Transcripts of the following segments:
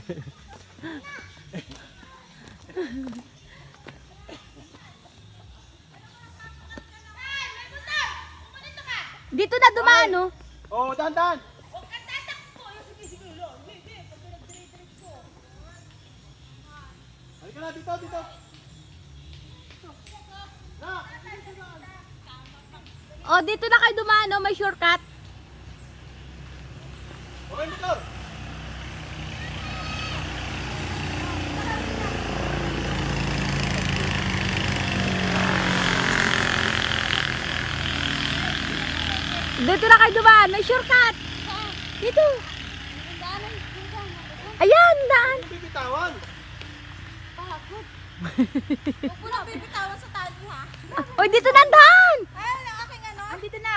Dito na dumaan, no? Oh, dahan-dahan. Halika na, dito, dito. Oh, dito na kayo dumaan, no? May shortcut. Okay, motor. Dito na kayo dumaan, may shortcut. Dito. Ayan, daan. Ano bibitawan? Huwag mo lang bibitawan sa tali ha. Oy, dito na ang daan. Ayun ang aking ano. Dito na.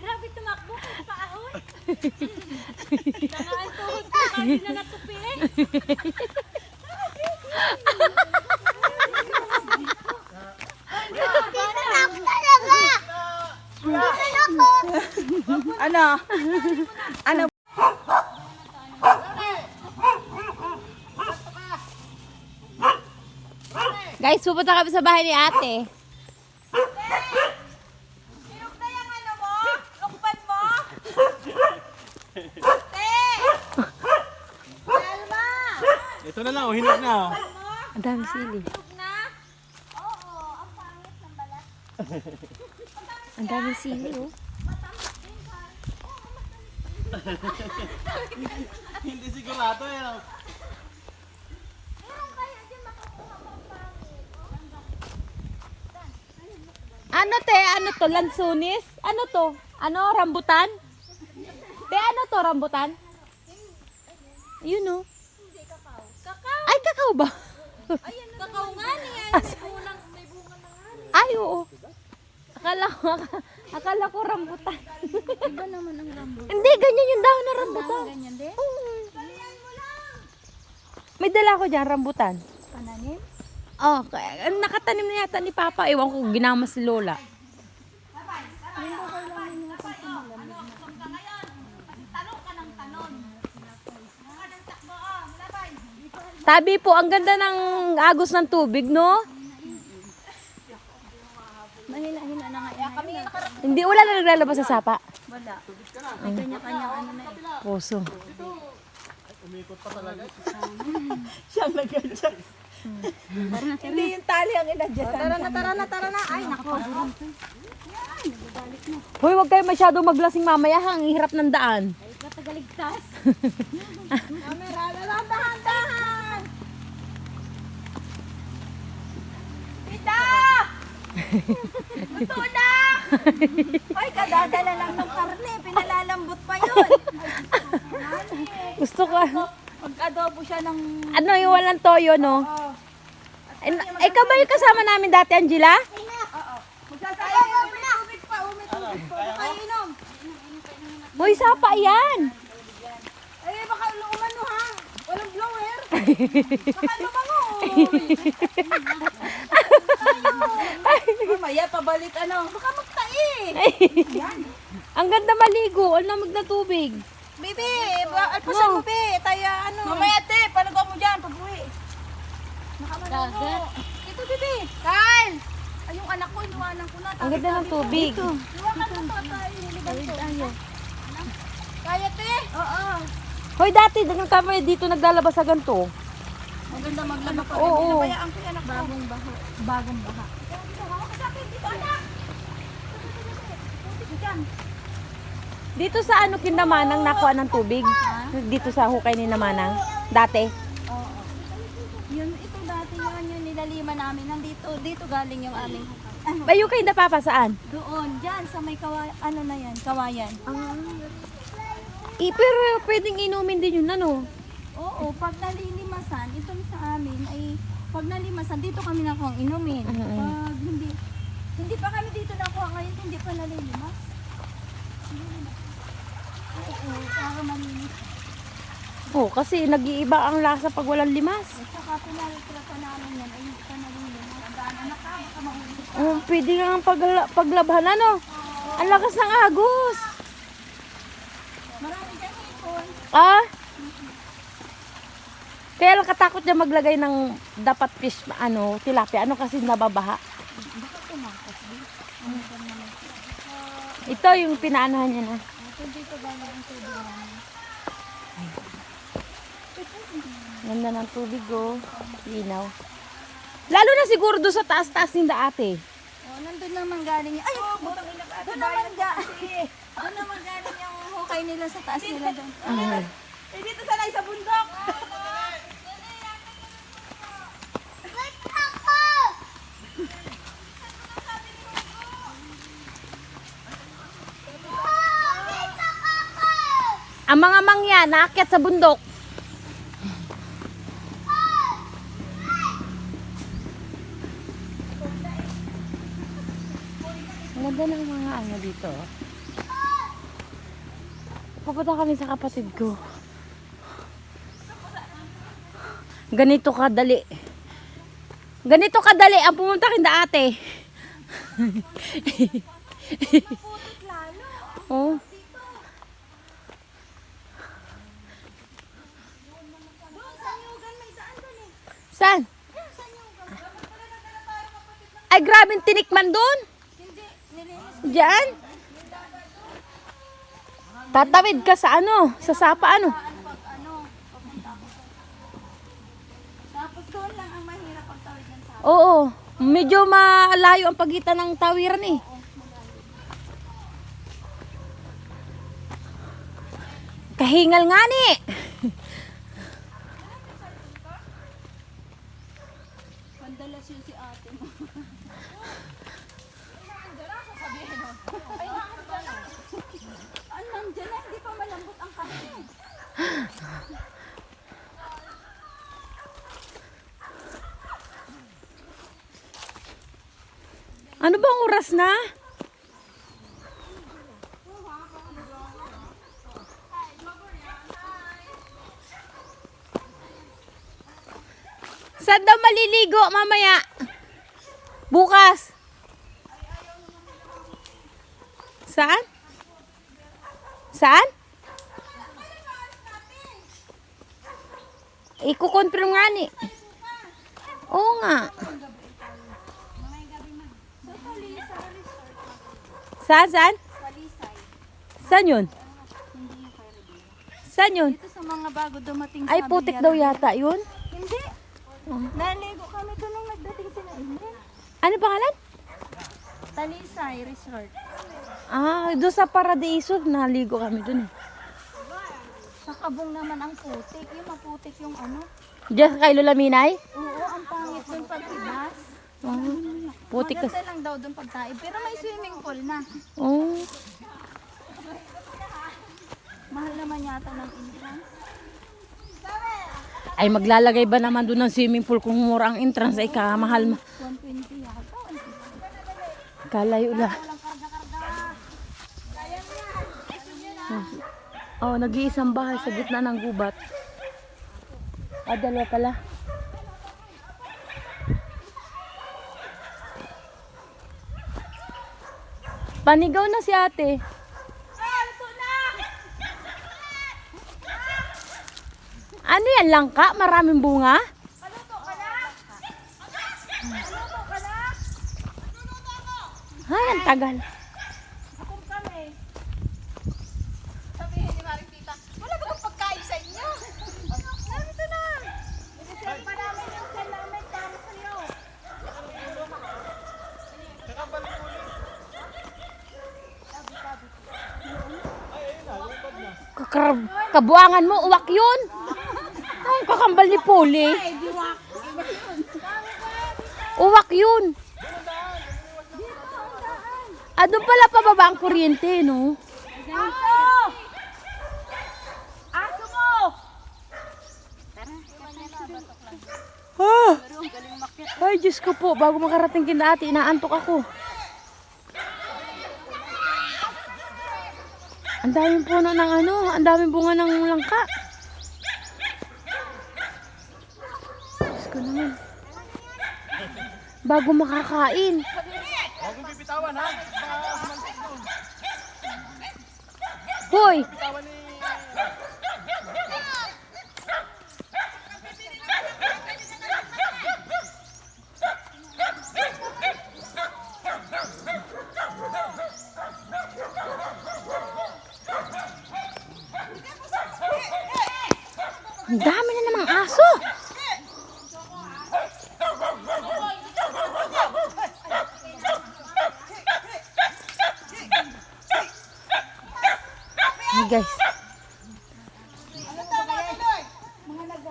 Grabe tumakbo kung paahon. Nangaan tuhod ko, kahit na natupi eh. Ano? Ano? Guys, pupunta kami sa bahay ni ate. Sinok na yung ano mo? Lukban mo? Te! Alma! Ito na lang, oh, hinog na. Oh. Ang dami sili. Sinok na? Oo, ang pangit ng balat. Ang dami sili, oh. Hindi sigurado yan. Oh. Meron kaya dyan makakuha pang pangit. Ano te? Ano to? Lansunis? Ano to? Ano? Rambutan? Te, ano to? Rambutan? Yun, oh. Hindi, kakao. Kakao! Ay, kakao ba? Ayan na kakao nga niya. May bunga na nga. Ay, oo. Akala ko rambutan. Iba naman ang rambo. Hindi, ganyan yung dahon ng rambutan. Ganyan din? Oo. Talian mo lang! May dala ko dyan, rambutan. Pananim? Oh, nakatanim na yata ni Papa. Ewan ko, ginama si Lola. Tabi po, ang ganda ng agos ng tubig, no? Mahila-hila na nga. Kami nga nakarating. Hindi, wala na naglalabas sa sapa. Wala. May kanya-kanyang ano na eh. Puso. Umikot pa talaga. Siyang nag-adjust. Hindi yung tali ang inadjust. Tara na. Ay, nako. Hoy, wag kayo masyado maglasing mamaya, ang hirap ng daan. Ay, katagaligtas. Camera, dahan-dahan! Pita! Luto na! Ay, kadadala lang ng karne. Pinalalambot pa yun. Gusto ko. Pag-adobo siya ng... Ano yung walang toyo, no? Ikaw ba yung kasama namin dati, Angela? Oo. Magsasayaw mo na. Tubig pa, tubig pa. Baka inom. Hoy, sapa yan. Ay, baka umano ha. Walang blower. Baka lumango. Mamaya pabalik ano. Baka magtain. Ang ganda maligo. Ang lamig na tubig. Bibi, alpasan mo, be. Tayo, ano. Mamaya, te. Palago mo dyan, pag-uwi. Nakamalungo. Ito, bibi. Kyle! Ay, yung anak ko, inuwanan ko na. Ang ganda ng tubig. Iwakan mo to, tayo. Niliban to. Kaya, te? Oo. Hoy, dati, kami dito naglalabas sa ganito. Maganda maglaba pa. Oo. Pinabayaan ko yung anak ko. Bagong baha. Hawak sa akin, dito, anak. Diyan. Dito sa ano Kinamanang nakuha ng tubig? Dito sa hukay ni Namanang? Dati? Oo. Yun, ito dati yung nilalima namin. Dito galing yung aming hukay. Bayo kayo na Papa, saan? Doon, dyan, sa may ano na yan, kawayan. Pero pwedeng inumin din yun, ano? Oo, pag nalilimasan, itong sa amin ay, pag nalimasan, dito kami nakuha ang inumin. Pag hindi pa kami dito nakuha ngayon, hindi pa nalilimas. Oo, para malinis. Oh, kasi nag-iiba ang lasa pag walang limas. At saka pinalitra namin yan, ay hindi pa nalilimas. Ang daan, anak ka, baka mahuli ka. Oh, pwede kang paglabhan, ano? Ang lakas ng agos. Marami dyan hipon. nakakatakot niya maglagay ng dapat fish, tilapia. Ano kasi nababaha. Ito yung pinaanahan niya na. Ganda ng tubig, oh. Linaw. Lalo na siguro doon sa taas-taas ng ate. Oh, nandun naman galing ay, doon naman galing yung hukay nila sa taas nila doon. Eh, dito sanay sa bundok. Ang mga mangya, naakyat sa bundok. Ang ganda ng mga ano dito. Pupunta kami sa kapatid ko. Ganito kadali. Ganito kadali ang pumunta kinda ate. Oh. Saan? Ay, grabing tinikman doon. Diyan. Tatawid ka sa ano, sa sapa ano. Tapos doon lang ang mahirap pagtawid ng sapa. Oo, medyo malayo ang pagitan ng tawiran eh. Kahingal nga ni. Pandalas yun si ate mo. Nandiyan na, hindi pa malambot ang kain. Ano bang oras na? Saan daw maliligo mamaya? Bukas. Saan? Saan? Iko-confirm nga ni. Oo nga. Saan? Saan yun? Saan yun? Ito sa mga bago dumating sa Ay, putik daw yata yun. Hindi. Naligo kami doon nung nagdating sila. Ano pangalan? Talisay Resort. Ah, doon sa Paradiso, naligo kami doon eh. Sa kabong naman ang putik. Yung maputik yung ano. Diyan kay Lola Minay? Oo, ang pangit doon pag ibas. Oh, putik kasi. Maganda lang daw doon pagtaib. Pero may swimming pool na. Oh. Mahal naman yata ng entrance. Ay, maglalagay ba naman doon ng swimming pool kung mura ang entrance? Ay, kamahal. 120 yata. Kalayo na. Oh, nag-iisang bahay sa gitna ng gubat. Ah, dalawa pala. Panigaw na si ate. Ano yan, langka? Maraming bunga? Ay, ang tagal. Kung kami, sabihin ni Maring Tita, wala ba kang pagkain sa inyo? Narito na. Isiserve pa namin yung sel namin para sa iyo. Kabuangan mo, uwak yun. Ang kakambal ni Poli. Uwak yun. Ah, doon pala pababa ang kuryente, no? Aso! Aso mo! Ah! Ay, Diyos ko po, bago makarating kina ate, inaantok ako. Ang daming puno ng ano, ang daming bunga ng langka. Diyos ko naman. Bago makakain. Huwag mong pipitawan ha. Hoy! Pipitawan ni... Ang dami na namang aso. Hey guys.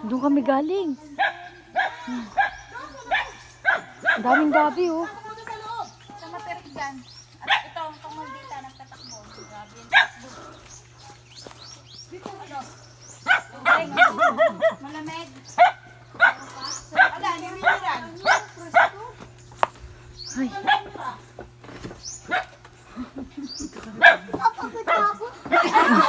Doon kami galing. Ang daming gabi oh. Sa materik dyan. At ito, itong maldita, nagtatakbo. Grabe yung takbo. Dito, ano? Malamig. Ala, nililiran. Ay. Ako.